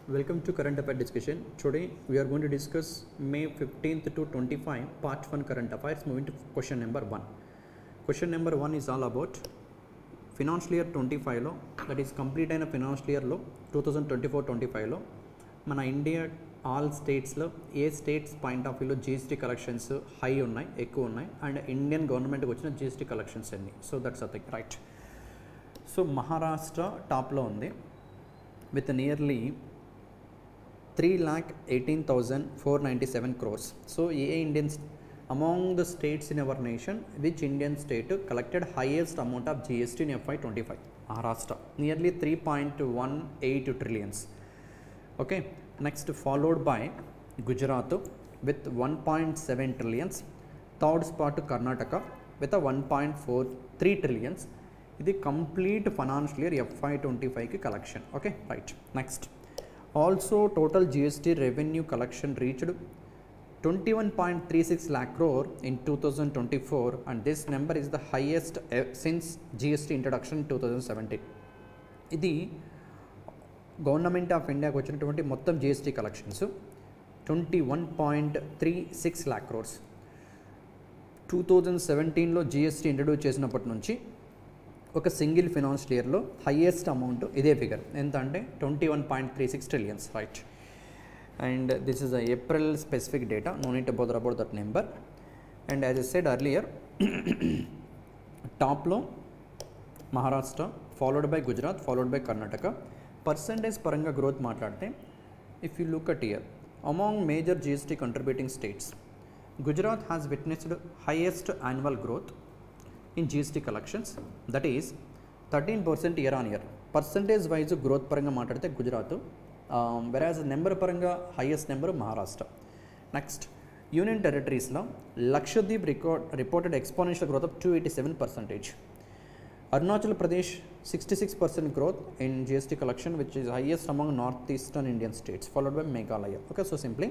Welcome to current affair discussion. Today we are going to discuss May 15th to 25 part 1 current affairs. Moving to question number 1. Question number 1 is all about financial year 25 lo, that is complete అయిన financial year లో 2024-25 లో మన India all స్టేట్స్లో ఏ states point of వ్యూలో GST collections high ఉన్నాయి, ఎక్కువ ఉన్నాయి, and Indian గవర్నమెంట్కి వచ్చిన జిఎస్టీ కలెక్షన్స్ ఎన్ని. So that's a thing, right. So Maharashtra టాప్లో ఉంది with nearly 3,18,497 crores. So Indians among the states in our nation, which Indian state collected highest amount of GST in FY25? Maharashtra, nearly 3.18 trillions. Okay, next followed by Gujarat with 1.7 trillions. Third spot Karnataka with a 1.43 trillions. ఇది complete financial year FY25కి collection. Okay, right. Next also total GST revenue collection reached 21.36 lakh crore in 2024 and this number is the highest since GST introduction in 2017. ఇది government of ఇండియాకి వచ్చినటువంటి మొత్తం GST collections 21.36 lakh crores. 2017లో GST introduce చేసినప్పటి నుంచి ఒక single financial ఇయర్లో highest amount ఇదే ఫిగర్ ఎంత అంటే 21.36 trillions, right. And this is April specific data, no need to bother about that number. And as I said earlier, టాప్లో Maharashtra, followed by Gujarat, followed by Karnataka. Percentage పరంగా growth మాట్లాడితే if you look at year among major GST contributing states, Gujarat has witnessed highest annual growth in GST collections, that is 13% year on year. Percentage wise growth paranga maatladite Gujarat, whereas number paranga highest number Maharashtra. Next, union territories lo Lakshadweep reported exponential growth of 287%. Arunachal Pradesh 66% growth in GST collection, which is highest among northeastern Indian states, followed by Meghalaya. Okay, so simply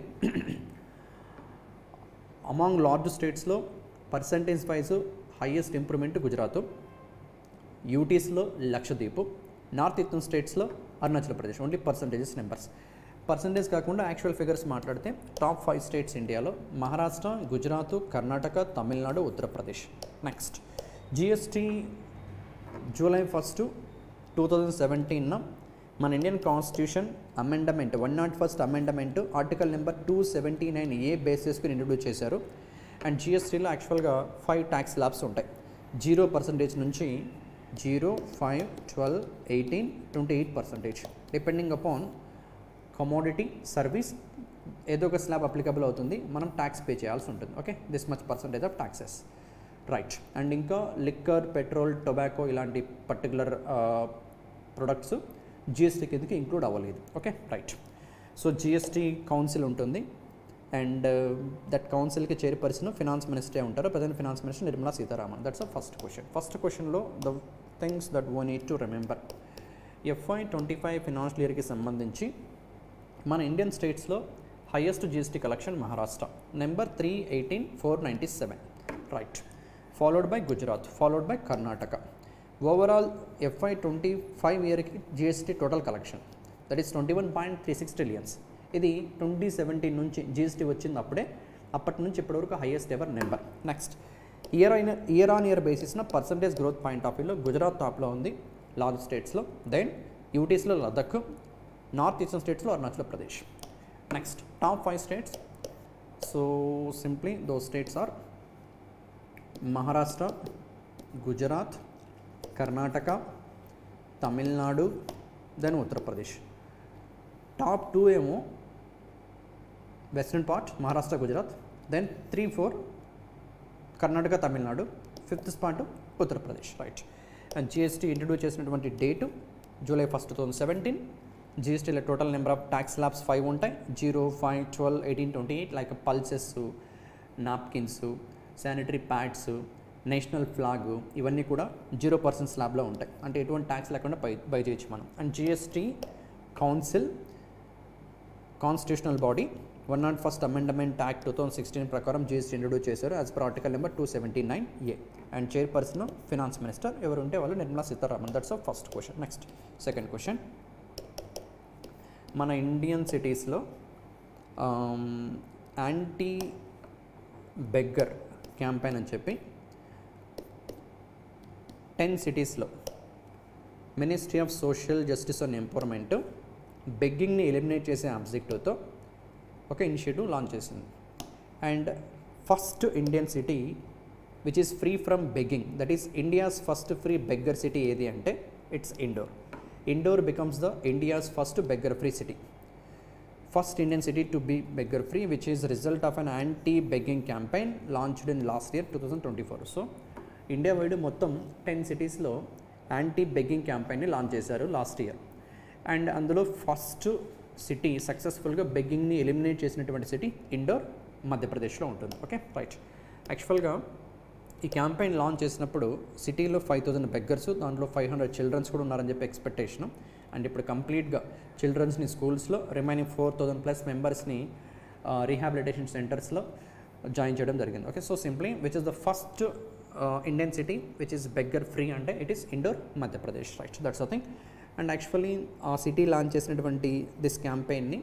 among large states lo percentage wise highest improvement Gujarat, యూటీస్లో Lakshadweep, north eastern స్టేట్స్లో Arunachal Pradesh. Only percentages numbers, percentage కాకుండా actual figures మాట్లాడితే top 5 states ఇండియాలో Maharashtra, Gujarat, Karnataka, Tamil Nadu, Uttar Pradesh. Next GST July 1, 2017 మన Indian constitution amendment 101st amendment article number 279A బేసిస్కి introduce చేశారు. And జిఎస్టీలో యాక్చువల్గా 5 ట్యాక్స్ స్లాబ్స్ ఉంటాయి. 0% నుంచి 0, 5, 12, 18, 28% డిపెండింగ్ అపాన్ కమోడిటీ, సర్వీస్ ఏదో ఒక స్లాబ్ అప్లికబుల్ అవుతుంది, మనం ట్యాక్స్ పే చేయాల్సి ఉంటుంది. Okay, this much percentage of taxes, right. And ఇంకా లిక్కర్, పెట్రోల్, టొబాకో ఇలాంటి పర్టికులర్ ప్రొడక్ట్స్ జిఎస్టీ కిందకి ఇంక్లూడ్ అవ్వలేదు. Okay, right. So GST council ఉంటుంది అండ్ దట్ కౌన్సిల్కి చైర్పర్సన్ ఫినాన్స్ మినిస్టరే ఉంటారు. Present finance minister Nirmala Sitharaman. That's a first question. First క్వశ్చన్లో the things that we need to remember, FY25 financial ఇయర్కి సంబంధించి మన ఇండియన్ స్టేట్స్లో highest GST collection Maharashtra, number 318,497, right. Followed by Gujarat, followed by Karnataka. Overall FY25 ఇయర్కి GST total collection that is 21.36 trillions. ఇది 2017 నుంచి GST వచ్చింది, అప్పటి నుంచి ఇప్పటివరకు highest ever number. Next year on year బేసిస్న పర్సంటేజ్ గ్రోత్ పాయింట్ ఆఫ్ వ్యూలో గుజరాత్ టాప్లో ఉంది లార్జ్ స్టేట్స్లో, దెన్ యూటీస్లో లదక్, నార్త్ ఈస్టర్న్ స్టేట్స్లో Arunachal Pradesh. Next top 5 states. So simply those states are Maharashtra, Gujarat, Karnataka, Tamil Nadu, then Uttar Pradesh. Top 2 ఏమో western part Maharashtra, Gujarat, then 3, 4 Karnataka, Tamil Nadu, 5th spot Uttar Pradesh, right. And GST introduce చేసినటువంటి date July 1, 2017. జిఎస్టీలో total number of tax slabs 5 ఉంటాయి, 0, 5, 12, 18, 28, like pulses, napkins, sanitary pads, national flag, ఇవన్నీ కూడా 0% స్లాబ్లో ఉంటాయి, అంటే ఎటువంటి tax లేకుండా buy చేయొచ్చు మనం. And GST council constitutional body 101st amendment act 2016 ప్రకారం జిఎస్టీ ఇంట్రడ్యూస్ చేశారు as per article number 279A. And chairperson finance minister ఎవరు ఉంటే వాళ్ళు Nirmala Sitharaman. That's a first question. Next second question, మన ఇండియన్ సిటీస్లో యాంటీ బెగ్గర్ క్యాంపెయిన్ అని చెప్పి 10 సిటీస్లో ministry of social justice and empowerment బెగ్గింగ్ని ఎలిమినేట్ చేసే ఆబ్జెక్టివ్తో ఒక ఇనిషియేటివ్ లాంచ్ చేసింది. And first Indian city which is free from begging, that is India's first free beggar city ఏది అంటే it's Indore. Indore becomes the India's first beggar free city. First Indian city to be beggar free, which is result of an anti-begging campaign launched in last year 2024. So, India wide మొత్తం 10 cities-లో anti-begging campaign launch చేశారు last year. And అందులో first city సక్సెస్ఫుల్గా బెగ్గింగ్ని eliminate చేసినటువంటి city indoor, మధ్యప్రదేశ్లో ఉంటుంది. Okay right. యాక్చువల్గా ఈ campaign launch చేసినప్పుడు సిటీలో 5,000 బెగ్గర్స్, దాంట్లో 500 చిల్డ్రన్స్ కూడా ఉన్నారని చెప్పి ఎక్స్పెక్టేషను. అండ్ ఇప్పుడు కంప్లీట్గా చిల్డ్రన్స్ని స్కూల్స్లో, రిమైనింగ్ 4,000+ మెంబర్స్ని రీహాబిలిటేషన్ సెంటర్స్లో జాయిన్ చేయడం జరిగింది. Okay, so simply which is the first Indian city which is beggar free అంటే it is Indore, Madhya Pradesh. Right, that's thing. And actually ఆ సిటీ లాంచ్ చేసినటువంటి దిస్ క్యాంపెయిన్ని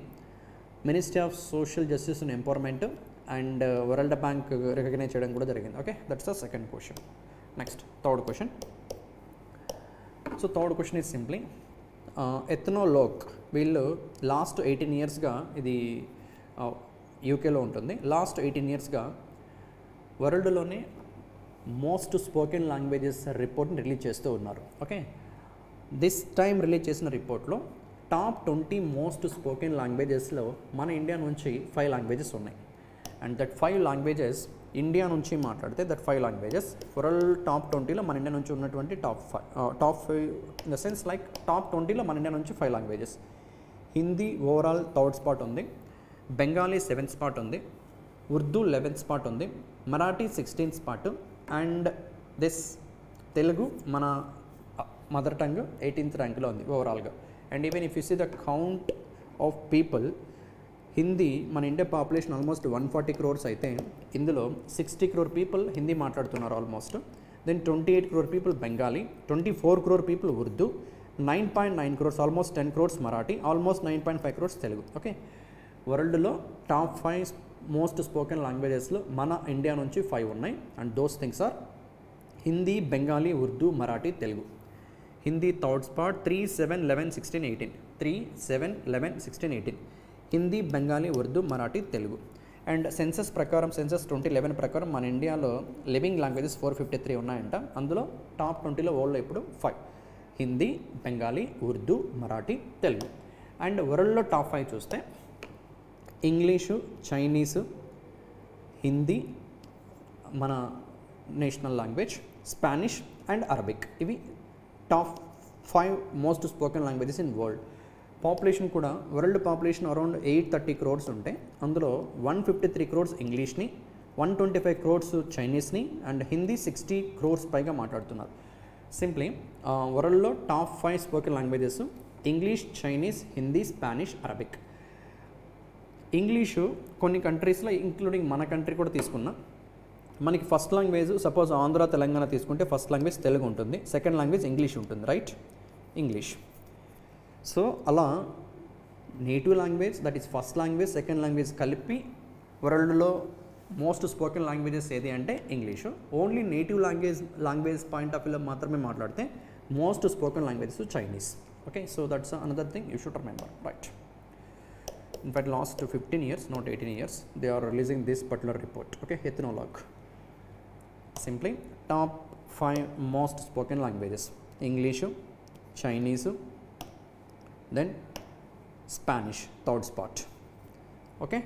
ministry of social justice and empowerment and world bank recognize చేయడం కూడా జరిగింది. Okay, that's the second question. Next third question. So third question is simply Ethnologue. వీళ్ళు last 18 ఇయర్స్గా, ఇది యూకేలో ఉంటుంది, లాస్ట్ 18 ఇయర్స్గా వరల్డ్లోనే మోస్ట్ స్పోకెన్ లాంగ్వేజెస్ రిపోర్ట్ని రిలీజ్ చేస్తూ ఉన్నారు. ఓకే, దిస్ టైం రిలీజ్ చేసిన రిపోర్ట్లో టాప్ 20 మోస్ట్ స్పోకెన్ లాంగ్వేజెస్లో మన ఇండియా నుంచి 5 లాంగ్వేజెస్ ఉన్నాయి. అండ్ దట్ 5 లాంగ్వేజెస్ ఇండియా నుంచి మాట్లాడితే దట్ 5 లాంగ్వేజెస్ వరల్డ్ టాప్ 20లో మన ఇండియా నుంచి ఉన్నటువంటి top 5 in the sense like top 20లో మన ఇండియా నుంచి 5 languages. Hindi overall 3rd spot ఉంది, బెంగాలీ 7th స్పాట్ ఉంది, ఉర్దూ 11th స్పాట్ ఉంది, Marathi 16th spot, and this Telugu మన మదర్ టంగ్ 18th ర్యాంక్లో ఉంది ఓవరాల్గా. And even if you see the count of people, Hindi మన ఇండియా పాపులేషన్ ఆల్మోస్ట్ 140 crores అయితే ఇందులో 60 crore పీపుల్ హిందీ మాట్లాడుతున్నారు almost. Then 28 crore people Bengali, 24 crore people Urdu, 9.9 crores almost 10 crores Marathi, almost 9.5 crores Telugu. Okay, వరల్డ్లో top 5 most spoken లాంగ్వేజెస్లో మన ఇండియా నుంచి 5 ఉన్నాయి. And those things are Hindi, Bengali, Urdu, Marathi, Telugu. Hindi 3rd spot 3, 7, 11, 16, 18. 3, 7, 11, 16, 18. Hindi, Bengali, Urdu, Marathi, Telugu. And census ప్రకారం, సెన్సస్ 2011 ప్రకారం మన ఇండియాలో లివింగ్ లాంగ్వేజెస్ 453 ఉన్నాయంట. అందులో టాప్ 20లో వరల్డ్లో ఇప్పుడు 5: హిందీ, బెంగాలీ, ఉర్దూ, మరాఠీ, తెలుగు. అండ్ వరల్డ్లో టాప్ 5 చూస్తే ఇంగ్లీషు, చైనీసు, హిందీ మన national language, Spanish and Arabic. ఇవి top 5 most spoken languages in world. Population కూడా వరల్డ్ పాపులేషన్ అరౌండ్ 830 crores ఉంటే అందులో 153 crores ఇంగ్లీష్ని, 125 crores చైనీస్ని, అండ్ హిందీ 60 crores పైగా మాట్లాడుతున్నారు. సింప్లీ వరల్డ్లో top 5 spoken languages English, Chinese, Hindi, Spanish, Arabic. English కొన్ని కంట్రీస్లో ఇంక్లూడింగ్ మన కంట్రీ కూడా తీసుకున్నా మనకి first language, suppose Andhra, Telangana తీసుకుంటే ఫస్ట్ లాంగ్వేజ్ తెలుగు ఉంటుంది, సెకండ్ లాంగ్వేజ్ ఇంగ్లీష్ ఉంటుంది. Right, English. సో అలా native language, that is first language, second language కలిపి వరల్డ్లో మోస్ట్ స్పోకెన్ లాంగ్వేజెస్ ఏది అంటే English. Only native language point of వ్యూలో మాత్రమే మాట్లాడితే most spoken languages Chinese. Okay, so that's another thing you should remember. Right, in fact last 15 years, not 18 years, they are releasing this particular report. Okay, Ethnologue. Simply top 5 most spoken languages: English, Chinese, then Spanish 3rd spot. Okay,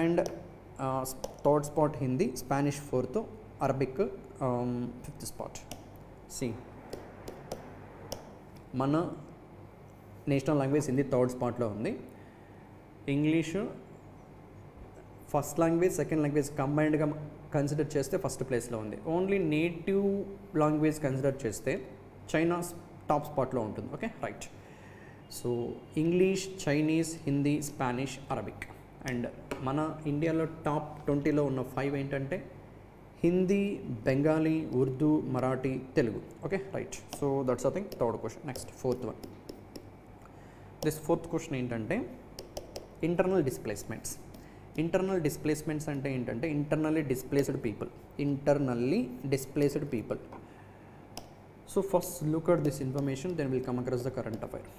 and 3rd spot Hindi, Spanish 4th, Arabic 5th spot. See, మన national language Hindi 3rd స్పాట్లో ఉంది. English first language, second language కంబైన్డ్గా consider చేస్తే ఫస్ట్ ప్లేస్లో ఉంది. Only native language consider చేస్తే China top స్పాట్లో ఉంటుంది. Okay, right. So English, Chinese, Hindi, Spanish, Arabic. And మన ఇండియాలో టాప్ 20లో ఉన్న 5 ఏంటంటే Hindi, Bengali, Urdu, Marathi, Telugu. Okay, right. So that's I think third question. Next 4th one. This fourth question ఏంటంటే ఇంటర్నల్ డిస్ప్లేస్మెంట్స్. ఇంటర్నల్ డిస్ప్లేస్మెంట్స్ అంటే ఏంటంటే internally displaced people. So first look at this information, then will come across the current affair.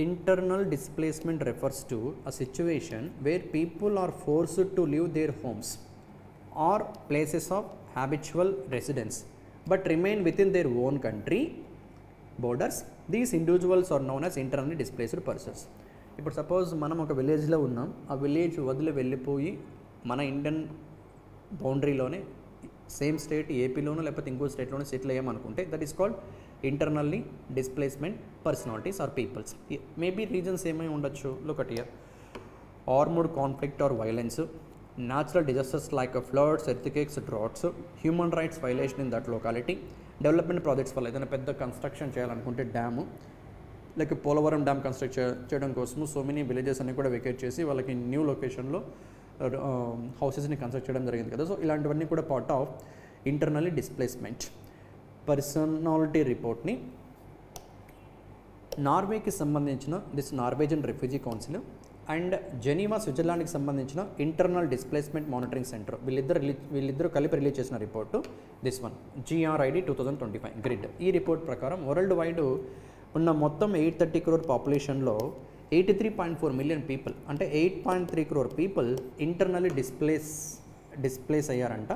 Internal displacement refers to a situation where people are forced to leave their homes or places of habitual residence but remain within their own country borders. These individuals are known as internally displaced persons. ఇప్పుడు suppose మనం ఒక విలేజ్లో ఉన్నాం, ఆ village వదిలి వెళ్ళిపోయి మన Indian బౌండరీలోనే సేమ్ స్టేట్ ఏపీలోనో లేకపోతే ఇంకో స్టేట్లోనే సెటిల్ అయ్యామనుకుంటే that is called internally displacement personalities or peoples. Maybe reasons ఏమై ఉండొచ్చు, look at here. Armed conflict or violence, natural disasters like floods, earthquakes, droughts, human rights violation in that locality, development projects వల్ల ఏదైనా పెద్ద construction చేయాలనుకుంటే dam like Polavaram dam construct చేయడం కోసము so many villages అన్ని కూడా వెకేట్ చేసి వాళ్ళకి న్యూ లొకేషన్లో హౌసెస్ని కన్స్ట్రక్ట్ చేయడం జరిగింది కదా. సో ఇలాంటివన్నీ కూడా part of internally displacement. Personality రిపోర్ట్ని నార్వేకి సంబంధించిన this Norwegian Refugee Council and Geneva స్విట్జర్లాండ్కి సంబంధించిన ఇంటర్నల్ డిస్ప్లేస్మెంట్ మానిటరింగ్ సెంటర్ వీళ్ళిద్దరూ కలిపి రిలీజ్ చేసిన report this one GRID 2025 grid. ఈ రిపోర్ట్ ప్రకారం వరల్డ్ వైడ్ ఉన్న మొత్తం 830 crore పాపులేషన్లో 83.4 million పీపుల్ అంటే 8.3 crore పీపుల్ ఇంటర్నల్లీ డిస్ప్లేస్ అయ్యారంట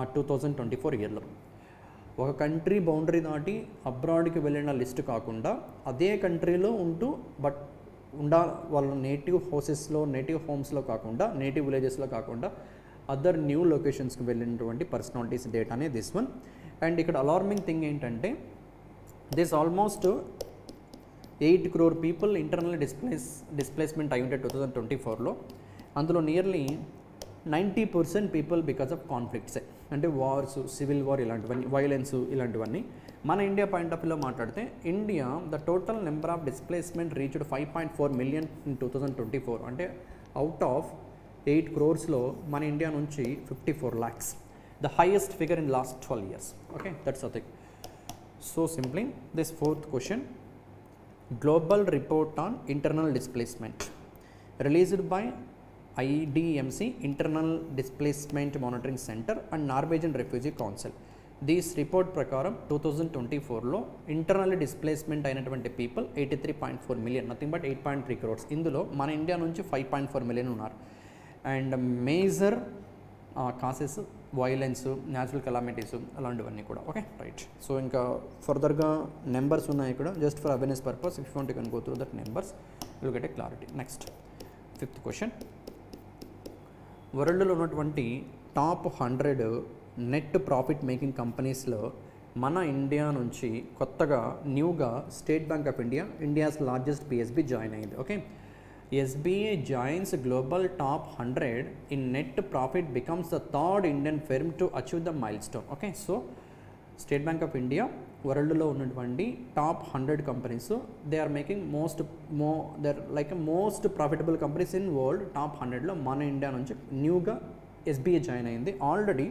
2024 ఇయర్లో. ఒక కంట్రీ బౌండరీ దాటి అబ్రాడ్కి వెళ్ళిన లిస్ట్ కాకుండా అదే కంట్రీలో ఉంటూ బట్ వాళ్ళ నేటివ్ హౌసెస్లో నేటివ్ హోమ్స్లో కాకుండా నేటివ్ విలేజెస్లో కాకుండా అదర్ న్యూ లొకేషన్స్కి వెళ్ళినటువంటి పర్సనాలిటీస్ డేటానే దిస్ వన్. అండ్ ఇక్కడ అలార్మింగ్ థింగ్ ఏంటంటే this almost 8 crore people internal displacement అయి ఉంటే 2024లో. అందులో నియర్లీ 90% పీపుల్ బికాస్ ఆఫ్ కాన్ఫ్లిక్ట్సే, అంటే వార్స్, సివిల్ వార్ ఇలాంటివన్నీ, వైలెన్స్ ఇలాంటివన్నీ. మన ఇండియా పాయింట్ ఆఫ్ వ్యూలో మాట్లాడితే India the total number of displacement reached 5.4 million in 2024. అంటే అవుట్ ఆఫ్ 8 crores మన ఇండియా నుంచి 54 lakhs, the highest figure in last 12 years. Okay, that's a thing. So simply this fourth question, global report on internal displacement released by IDMC internal Displacement Monitoring centre and Norwegian Refugee council. These report ప్రకారం 2024లో internal displacement అయినటువంటి people 83.4 million, nothing but 8.3 crores. ఇందులో మన India నుంచి 5.4 million ఉన్నారు. And major causes violence, natural calamities అలాంటివన్నీ కూడా. Okay, right. So ఇంకా ఫర్దర్గా నెంబర్స్ ఉన్నాయి ఇక్కడ, just for awareness purpose. If you want you can go through that numbers, you will get a clarity. Next fifth question, వరల్డ్లో ఉన్నటువంటి top 100 net profit making కంపెనీస్లో మన ఇండియా నుంచి కొత్తగా న్యూగా State Bank of India, India's largest PSB join అయింది. Okay, SBI joins global top 100 in net profit, becomes the third Indian firm to achieve the milestone. Okay, so State Bank of India వరల్డ్లో ఉన్నటువంటి top 100 companies, they are making they're like most profitable companies in world. Top 100లో మన India నుంచి న్యూగా SBI join అయింది. Already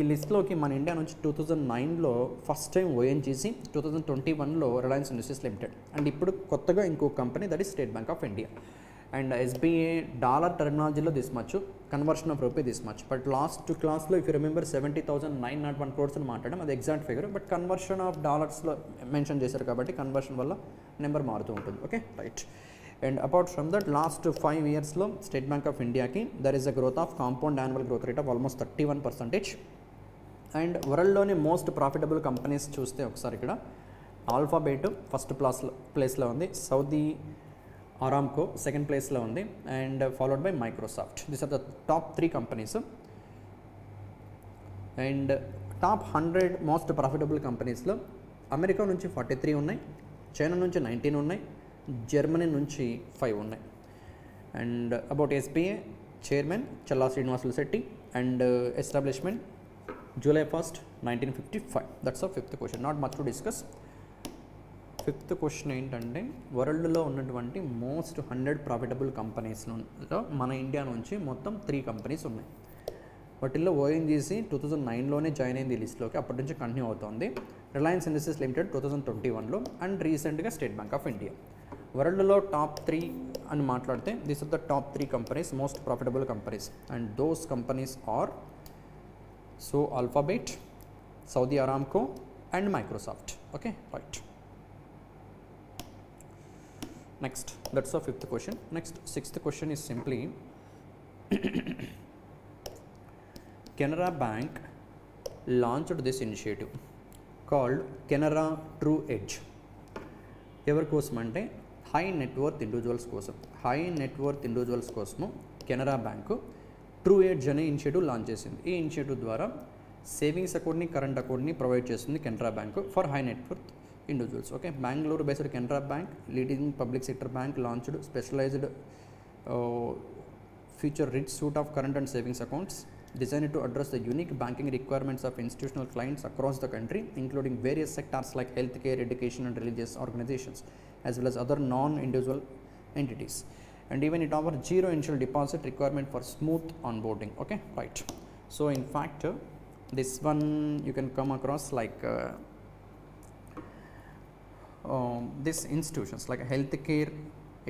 ఈ లిస్ట్లోకి మన India నుంచి 2009లో ఫస్ట్ టైం ONGC, 2021లో రిలయన్స్ ఇండస్ట్రీస్ లిమిటెడ్, అండ్ ఇప్పుడు కొత్తగా ఇంకో company that is State Bank of India. And SBI dollar టెర్మినాలజీలో this much, conversion of rupee this much. But last క్లాస్లో ఇఫ్ యూ రిమెంబర్ 70,901 crores అని మాట్లాడడం, అది exact figure. But conversion of డాలర్స్లో mention చేశారు కాబట్టి కన్వర్షన్ వల్ల నెంబర్ మారుతూ ఉంటుంది. Okay, right. And apart from that last 5 yearsలో స్టేట్ బ్యాంక్ ఆఫ్ ఇండియాకి there is a growth of compound annual growth rate of almost 31%. And వరల్డ్లోని మోస్ట్ ప్రాఫిటబుల్ కంపెనీస్ చూస్తే ఒకసారి ఇక్కడ ఆల్ఫాబెట్ ఫస్ట్ ప్లేస్లో ఉంది, సౌదీ అరామ్కో సెకండ్ ప్లేస్లో ఉంది, and followed by Microsoft. This are the top 3 companies. And top 100 most profitable కంపెనీస్లో America నుంచి 43 ఉన్నాయి, చైనా నుంచి 19 ఉన్నాయి, జర్మనీ నుంచి 5 ఉన్నాయి. And about SBI chairman Challa Srinivasulu Shetty and establishment July 1st, 1955. That's a fifth question, not much to discuss. Fifth question ఏంటంటే వరల్డ్లో ఉన్నటువంటి మోస్ట్ 100 ప్రాఫిటబుల్ కంపెనీస్లో మన ఇండియా నుంచి మొత్తం 3 కంపెనీస్ ఉన్నాయి. వాటిల్లో ONGC 2009లోనే జాయిన్ అయింది ఈ లిస్ట్లోకి, అప్పటి నుంచి కంటిన్యూ అవుతుంది. రిలయన్స్ ఇండస్ట్రీస్ లిమిటెడ్ 2021లో, అండ్ రీసెంట్గా స్టేట్ బ్యాంక్ ఆఫ్ ఇండియా. వరల్డ్లో టాప్ 3 అని మాట్లాడితే this are the top 3 companies, most profitable companies, and those companies are so Alphabet, Saudi Aramco and Microsoft. Okay, right. Next, that's the 5th question. Next, 6th question is simply Canara Bank launched this initiative called Canara True Edge. ఎవరి కోసం అంటే high net worth individuals కోసం. High net worth individuals కోసము Canara bank true edge అనే initiative launch చేసింది. ఈ initiative ద్వారా savings అకౌంట్ని, కరెంట్ అకౌంట్ని ప్రొవైడ్ చేస్తుంది Canara bank for high net worth individuals. Okay, Bangalore based Canara Bank, leading public sector bank, launched specialized feature rich suite of current and savings accounts designed to address the unique banking requirements of institutional clients across the country, including various sectors like healthcare, education and religious organizations, as well as other non-individual entities. And even it offers zero initial deposit requirement for smooth onboarding. Okay, right. So in fact this one you can come across like this institutions like healthcare,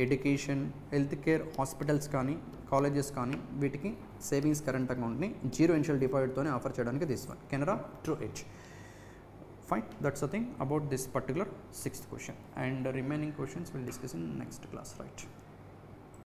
education, healthcare hospitals కానీ, colleges కానీ వీటికి savings current అకౌంట్ని zero initial డిపాజిట్తోనే offer చేయడానికి this one Canara true edge. Fine, that's the thing about this particular 6th question, and remaining questions we'll discuss in next class, right?